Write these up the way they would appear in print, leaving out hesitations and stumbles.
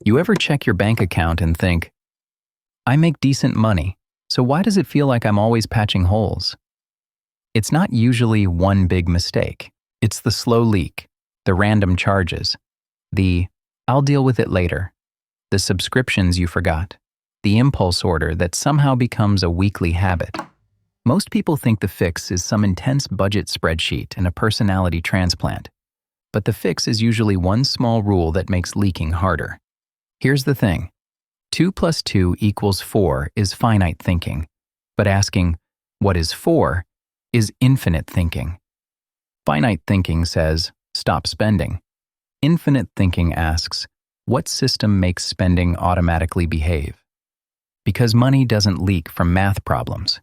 You ever check your bank account and think, I make decent money, so why does it feel like I'm always patching holes? It's not usually one big mistake. It's the slow leak, the random charges, the I'll deal with it later, the subscriptions you forgot, the impulse order that somehow becomes a weekly habit. Most people think the fix is some intense budget spreadsheet and a personality transplant. But the fix is usually one small rule that makes leaking harder. Here's the thing. 2 plus 2 equals 4 is finite thinking, but asking, what is 4, is infinite thinking. Finite thinking says, stop spending. Infinite thinking asks, what system makes spending automatically behave? Because money doesn't leak from math problems.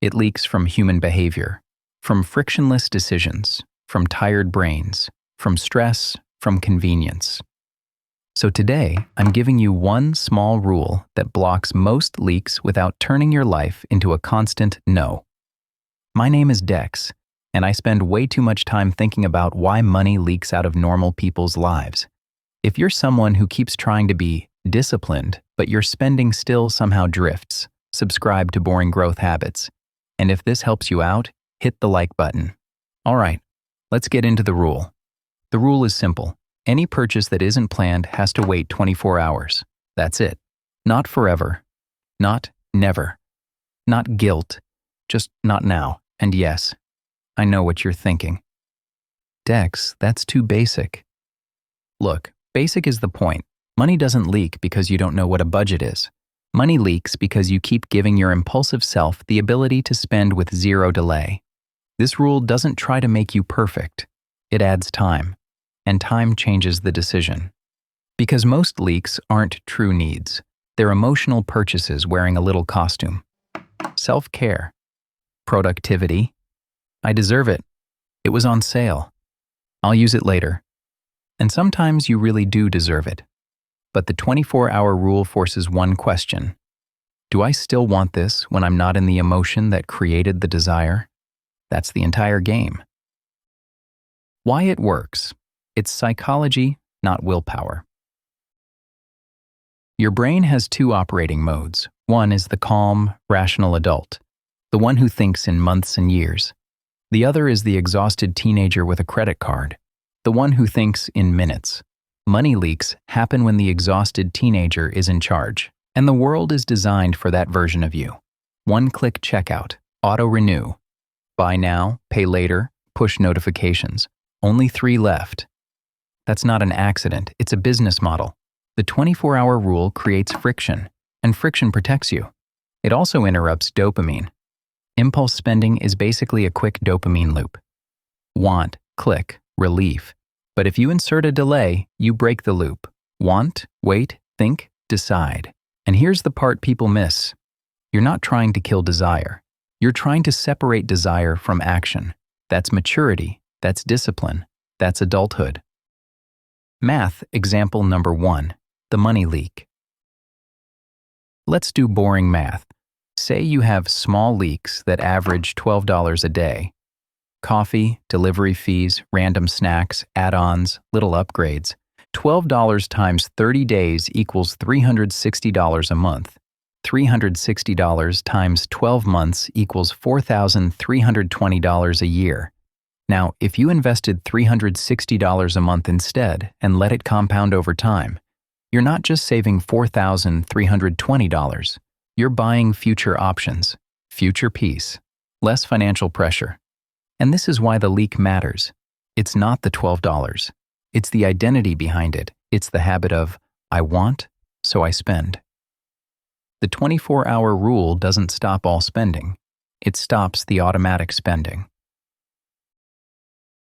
It leaks from human behavior, from frictionless decisions, from tired brains, from stress, from convenience. So today, I'm giving you one small rule that blocks most leaks without turning your life into a constant no. My name is Dex, and I spend way too much time thinking about why money leaks out of normal people's lives. If you're someone who keeps trying to be disciplined, but your spending still somehow drifts, subscribe to Boring Growth Habits. And if this helps you out, hit the like button. All right, let's get into the rule. The rule is simple. Any purchase that isn't planned has to wait 24 hours. That's it. Not forever. Not never. Not guilt. Just not now. And yes, I know what you're thinking. Dex, that's too basic. Look, basic is the point. Money doesn't leak because you don't know what a budget is. Money leaks because you keep giving your impulsive self the ability to spend with zero delay. This rule doesn't try to make you perfect. It adds time. And time changes the decision. Because most leaks aren't true needs. They're emotional purchases wearing a little costume. Self-care. Productivity. I deserve it. It was on sale. I'll use it later. And sometimes you really do deserve it. But the 24-hour rule forces one question. Do I still want this when I'm not in the emotion that created the desire? That's the entire game. Why it works. It's psychology, not willpower. Your brain has two operating modes. One is the calm, rational adult, the one who thinks in months and years. The other is the exhausted teenager with a credit card, the one who thinks in minutes. Money leaks happen when the exhausted teenager is in charge, and the world is designed for that version of you. One-click checkout, auto-renew, buy now, pay later, push notifications. Only 3 left. That's not an accident, it's a business model. The 24-hour rule creates friction, and friction protects you. It also interrupts dopamine. Impulse spending is basically a quick dopamine loop. Want, click, relief. But if you insert a delay, you break the loop. Want, wait, think, decide. And here's the part people miss. You're not trying to kill desire. You're trying to separate desire from action. That's maturity. That's discipline. That's adulthood. Math example number 1, the money leak. Let's do boring math. Say you have small leaks that average $12 a day. Coffee, delivery fees, random snacks, add-ons, little upgrades. $12 times 30 days equals $360 a month. $360 times 12 months equals $4,320 a year. Now, if you invested $360 a month instead and let it compound over time, you're not just saving $4,320. You're buying future options, future peace, less financial pressure. And this is why the leak matters. It's not the $12. It's the identity behind it. It's the habit of, I want, so I spend. The 24-hour rule doesn't stop all spending. It stops the automatic spending.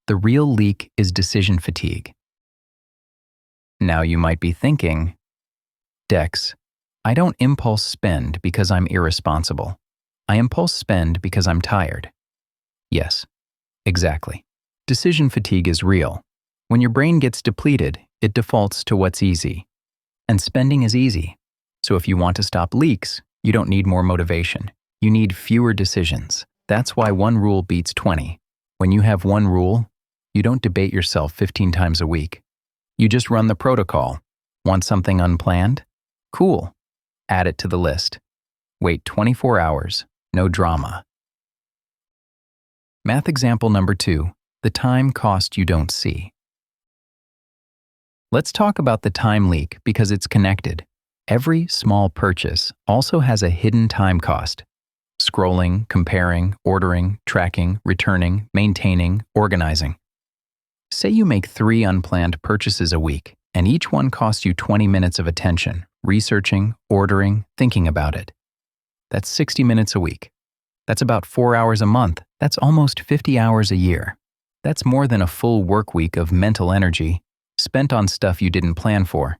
The real leak is decision fatigue. Now you might be thinking, Dex, I don't impulse spend because I'm irresponsible. I impulse spend because I'm tired. Yes, exactly. Decision fatigue is real. When your brain gets depleted, it defaults to what's easy. And spending is easy. So if you want to stop leaks, you don't need more motivation. You need fewer decisions. That's why one rule beats 20. When you have one rule, you don't debate yourself 15 times a week. You just run the protocol. Want something unplanned? Cool. Add it to the list. Wait 24 hours. No drama. Math example number 2, the time cost you don't see. Let's talk about the time leak because it's connected. Every small purchase also has a hidden time cost. Scrolling, comparing, ordering, tracking, returning, maintaining, organizing. Say you make 3 unplanned purchases a week, and each one costs you 20 minutes of attention, researching, ordering, thinking about it. That's 60 minutes a week. That's about 4 hours a month. That's almost 50 hours a year. That's more than a full work week of mental energy spent on stuff you didn't plan for.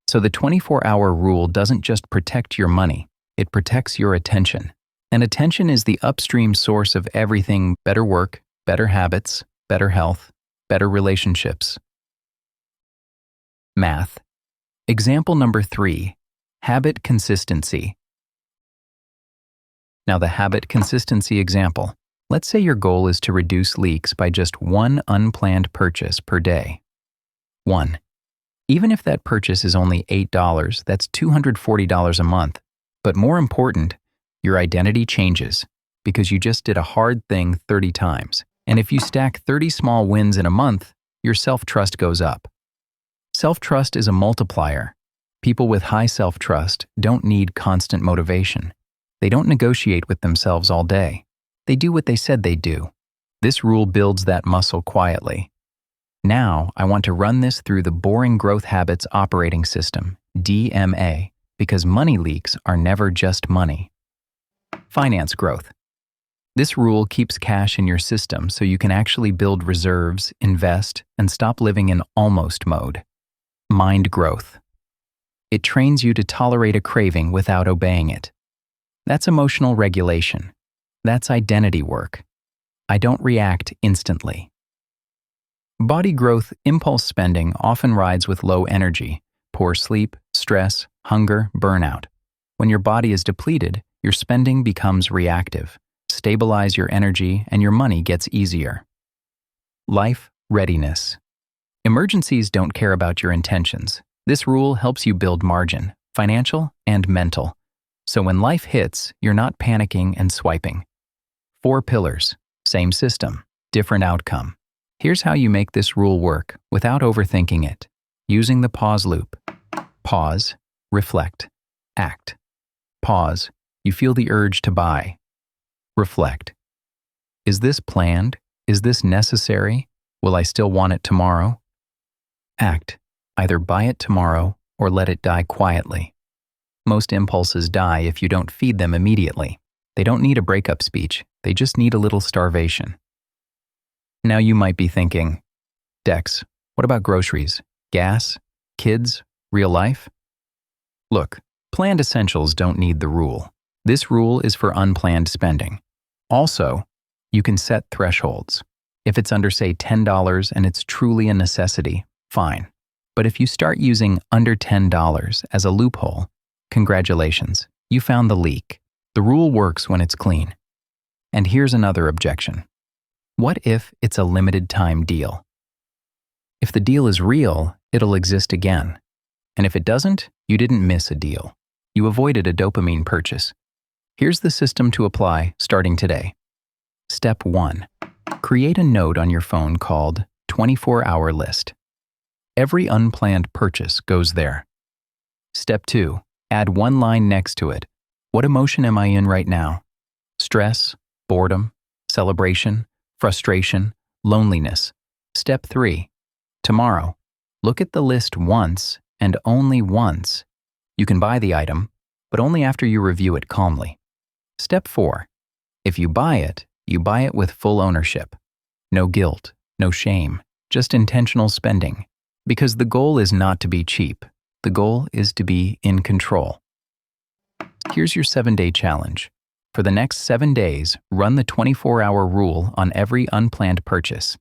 So the 24-hour rule doesn't just protect your money, it protects your attention. And attention is the upstream source of everything: better work, better habits, better health, better relationships. Math. Example number 3, habit consistency. Now the habit consistency example. Let's say your goal is to reduce leaks by just 1 unplanned purchase per day. 1. Even if that purchase is only $8, that's $240 a month. But more important, your identity changes because you just did a hard thing 30 times. And if you stack 30 small wins in a month, your self-trust goes up. Self-trust is a multiplier. People with high self-trust don't need constant motivation. They don't negotiate with themselves all day. They do what they said they'd do. This rule builds that muscle quietly. Now, I want to run this through the Boring Growth Habits Operating System, DMA, because money leaks are never just money. Finance growth. This rule keeps cash in your system so you can actually build reserves, invest, and stop living in almost mode. Mind growth. It trains you to tolerate a craving without obeying it. That's emotional regulation. That's identity work. I don't react instantly. Body growth impulse spending often rides with low energy, poor sleep, stress, hunger, burnout. When your body is depleted, your spending becomes reactive. Stabilize your energy and your money gets easier. Life readiness. Emergencies don't care about your intentions. This rule helps you build margin, financial and mental. So when life hits, you're not panicking and swiping. 4 pillars, same system, different outcome. Here's how you make this rule work without overthinking it, using the pause loop. Pause, reflect, act. Pause, you feel the urge to buy. Reflect. Is this planned? Is this necessary? Will I still want it tomorrow? Act. Either buy it tomorrow or let it die quietly. Most impulses die if you don't feed them immediately. They don't need a breakup speech. They just need a little starvation. Now you might be thinking, Dex, what about groceries, gas, kids, real life? Look, planned essentials don't need the rule. This rule is for unplanned spending. Also, you can set thresholds. If it's under, say, $10 and it's truly a necessity, fine. But if you start using under $10 as a loophole, congratulations, you found the leak. The rule works when it's clean. And here's another objection. What if it's a limited time deal? If the deal is real, it'll exist again. And if it doesn't, you didn't miss a deal. You avoided a dopamine purchase. Here's the system to apply starting today. Step 1. Create a note on your phone called 24-hour list. Every unplanned purchase goes there. Step 2. Add one line next to it. What emotion am I in right now? Stress, boredom, celebration, frustration, loneliness. Step 3. Tomorrow, look at the list once and only once. You can buy the item, but only after you review it calmly. Step 4. If you buy it with full ownership. No guilt, no shame, just intentional spending. Because the goal is not to be cheap. The goal is to be in control. Here's your 7-day challenge. For the next 7 days, run the 24-hour rule on every unplanned purchase.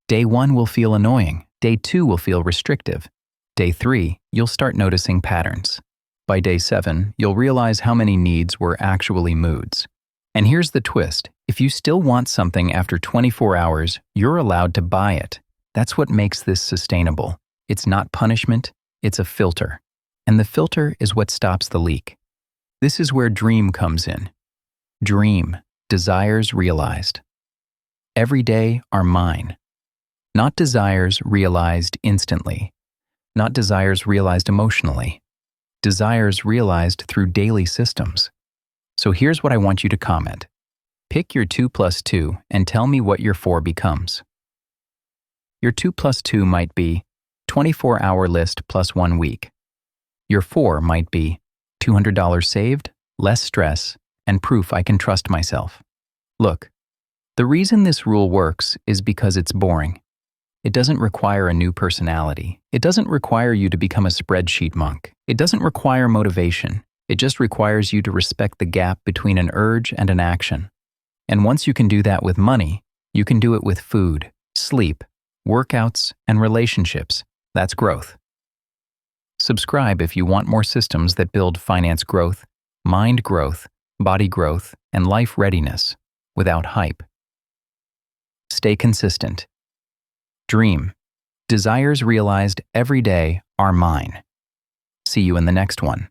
Day 1 will feel annoying. Day 2 will feel restrictive. Day 3, you'll start noticing patterns. By day 7, you'll realize how many needs were actually moods. And here's the twist. If you still want something after 24 hours, you're allowed to buy it. That's what makes this sustainable. It's not punishment, it's a filter. And the filter is what stops the leak. This is where dream comes in. Dream, desires realized. Every day are mine. Not desires realized instantly. Not desires realized emotionally. Desires realized through daily systems. So here's what I want you to comment. Pick your 2 plus 2 and tell me what your 4 becomes. Your 2 plus 2 might be 24-hour list plus 1 week. Your 4 might be $200 saved, less stress, and proof I can trust myself. Look, the reason this rule works is because it's boring. It doesn't require a new personality. It doesn't require you to become a spreadsheet monk. It doesn't require motivation. It just requires you to respect the gap between an urge and an action. And once you can do that with money, you can do it with food, sleep, workouts, and relationships. That's growth. Subscribe if you want more systems that build finance growth, mind growth, body growth, and life readiness without hype. Stay consistent. Dream. Desires realized every day are mine. See you in the next one.